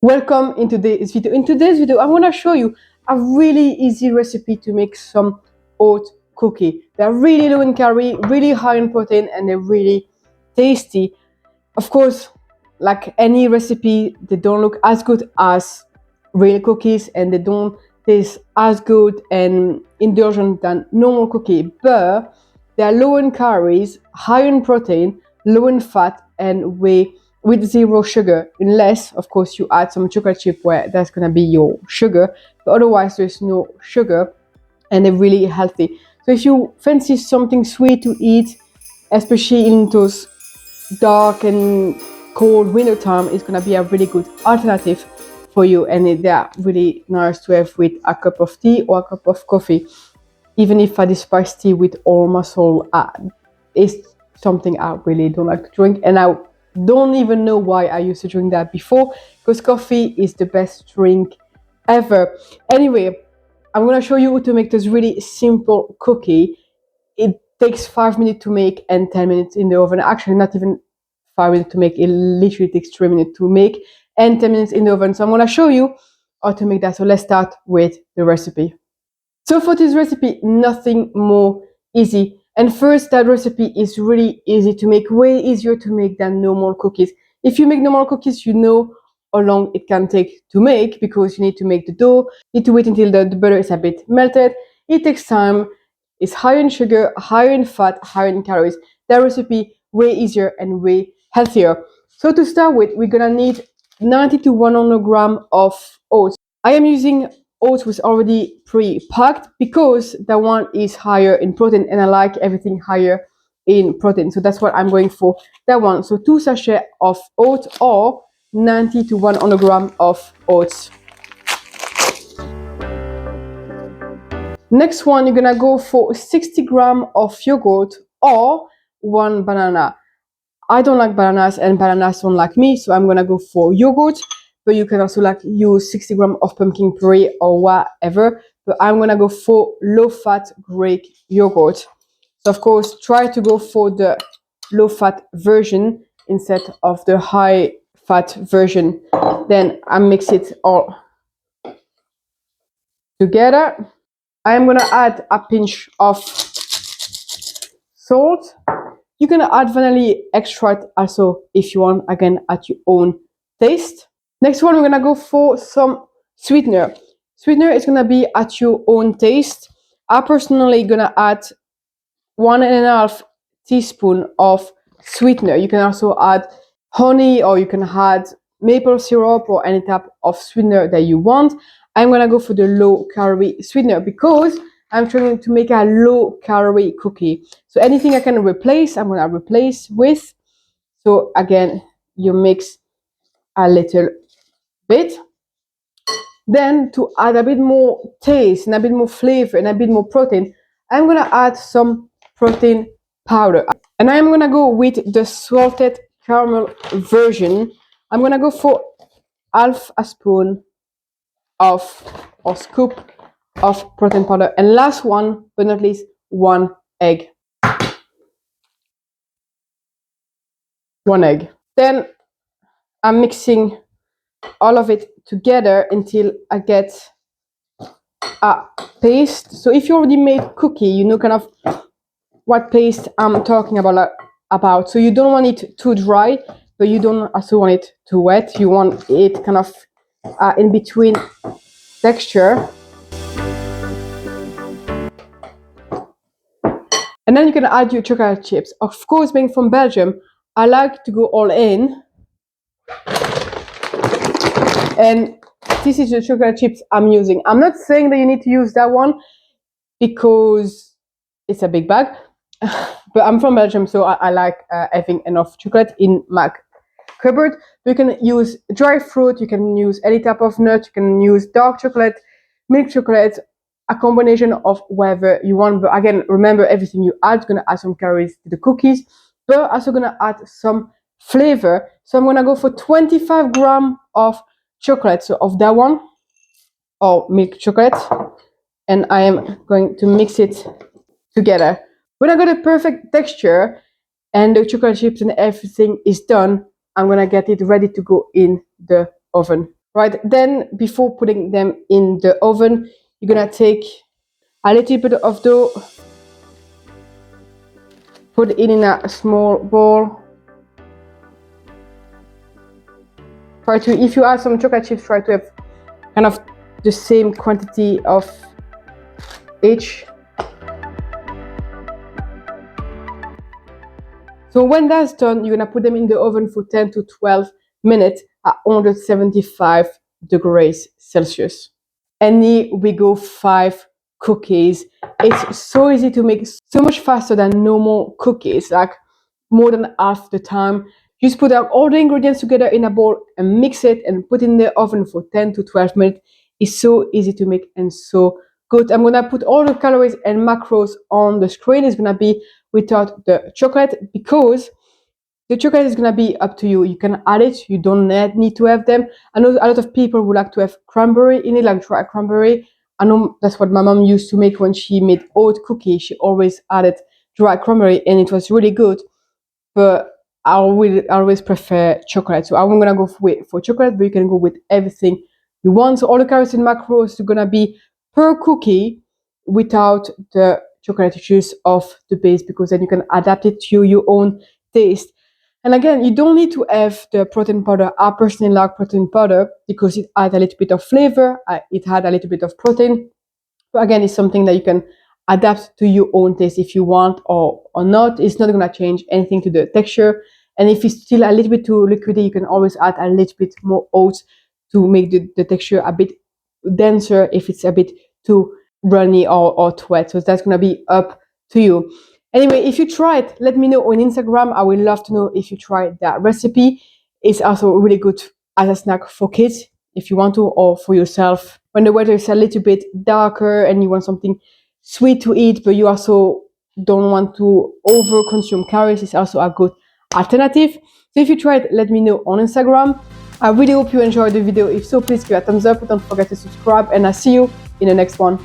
Welcome into this video. In today's video, I'm going to show you a really easy recipe to make some oat cookie. They're really low in calorie, really high in protein, and they're really tasty. Of course, like any recipe, they don't look as good as real cookies, and they don't taste as good and indulgent than normal cookie, but they're low in calories, high in protein, low in fat, and with zero sugar, unless of course you add some chocolate chip where that's gonna be your sugar, but otherwise there's no sugar, and they're really healthy. So if you fancy something sweet to eat, especially in those dark and cold winter time, it's gonna be a really good alternative for you, and they're really nice to have with a cup of tea or a cup of coffee. Even if I despise tea with all my soul, it's something I really don't like to drink, and I don't even know why I used to drink that before, because coffee is the best drink ever. Anyway, I'm gonna show you how to make this really simple cookie. It takes 5 minutes to make and 10 minutes in the oven. Actually, not even 5 minutes to make. It literally takes 3 minutes to make and 10 minutes in the oven. So I'm gonna show you how to make that. So let's start with the recipe. So for this recipe, nothing more easy. And first, that recipe is really easy to make, way easier to make than normal cookies. If you make normal cookies, you know how long it can take to make, because you need to make the dough, you need to wait until the butter is a bit melted. It takes time, it's higher in sugar, higher in fat, higher in calories. That recipe, way easier and way healthier. So to start with, we're gonna need 90 to 100 grams of oats. I am using oats was already pre-packed because that one is higher in protein, and I like everything higher in protein, so that's what I'm going for, that one. So 2 sachets of oats, or 90 to 100 grams of oats. Next one, you're gonna go for 60 grams of yogurt or 1 banana. I don't like bananas, and bananas don't like me, so I'm gonna go for yogurt. But you can also use 60 grams of pumpkin puree or whatever. But I'm gonna go for low-fat Greek yogurt. So of course, try to go for the low-fat version instead of the high-fat version. Then I mix it all together. I am gonna add a pinch of salt. You can add vanilla extract also if you want, again at your own taste. Next one, we're gonna go for some sweetener. Sweetener is gonna be at your own taste. I personally gonna add 1.5 teaspoon of sweetener. You can also add honey, or you can add maple syrup, or any type of sweetener that you want. I'm gonna go for the low calorie sweetener because I'm trying to make a low calorie cookie. So anything I can replace, I'm gonna replace with. So again, you mix a little bit. Then to add a bit more taste and a bit more flavor and a bit more protein, I'm gonna add some protein powder. And I'm gonna go with the salted caramel version. I'm gonna go for half a spoon of, or scoop of protein powder. And last one but not least, 1 egg. 1 egg. Then I'm mixing all of it together until I get a paste. So if you already made cookie, you know kind of what paste I'm talking about. So you don't want it too dry, but you don't also want it too wet. You want it kind of in between texture. And then you can add your chocolate chips. Of course, being from Belgium, I like to go all in. And this is the chocolate chips I'm using. I'm not saying that you need to use that one because it's a big bag, but I'm from Belgium, so I like having enough chocolate in my cupboard. You can use dry fruit, you can use any type of nut, you can use dark chocolate, milk chocolate, a combination of whatever you want. But again, remember, everything you add is going to add some calories to the cookies, but also going to add some flavor. So I'm going to go for 25 grams of chocolate, so of that one, or milk chocolate, and I am going to mix it together. When I got a perfect texture and the chocolate chips and everything is done, I'm gonna get it ready to go in the oven. right? Then before putting them in the oven, you're gonna take a little bit of dough, put it in a small bowl. Try to, if you add some chocolate chips, try to have kind of the same quantity of each. So when that's done, you're gonna put them in the oven for 10 to 12 minutes at 175 degrees Celsius. And here we go, 5 cookies. It's so easy to make, so much faster than normal cookies, like more than half the time. Just put all the ingredients together in a bowl and mix it and put in the oven for 10 to 12 minutes. It's so easy to make and so good. I'm gonna put all the calories and macros on the screen. It's gonna be without the chocolate, because the chocolate is gonna be up to you. You can add it, you don't need to have them. I know a lot of people would like to have cranberry in it, like dry cranberry. I know that's what my mom used to make when she made oat cookie. She always added dry cranberry and it was really good. But I will always prefer chocolate. So I'm gonna go for chocolate, but you can go with everything you want. So all the calories and macros are gonna be per cookie without the chocolate juice of the base, because then you can adapt it to your own taste. And again, you don't need to have the protein powder. I personally like protein powder because it adds a little bit of flavor. It had a little bit of protein. But again, it's something that you can adapt to your own taste if you want or not. It's not going to change anything to the texture. And if it's still a little bit too liquidy, you can always add a little bit more oats to make the texture a bit denser if it's a bit too runny or too wet. So that's going to be up to you. Anyway, if you try it, let me know on Instagram. I would love to know if you tried that recipe. It's also really good as a snack for kids if you want to, or for yourself. When the weather is a little bit darker and you want something sweet to eat, but you also don't want to over consume calories, it's also a good alternative. So if you try it, let me know on Instagram. I really hope you enjoyed the video. If so, please give a thumbs up. Don't forget to subscribe, and I'll see you in the next one.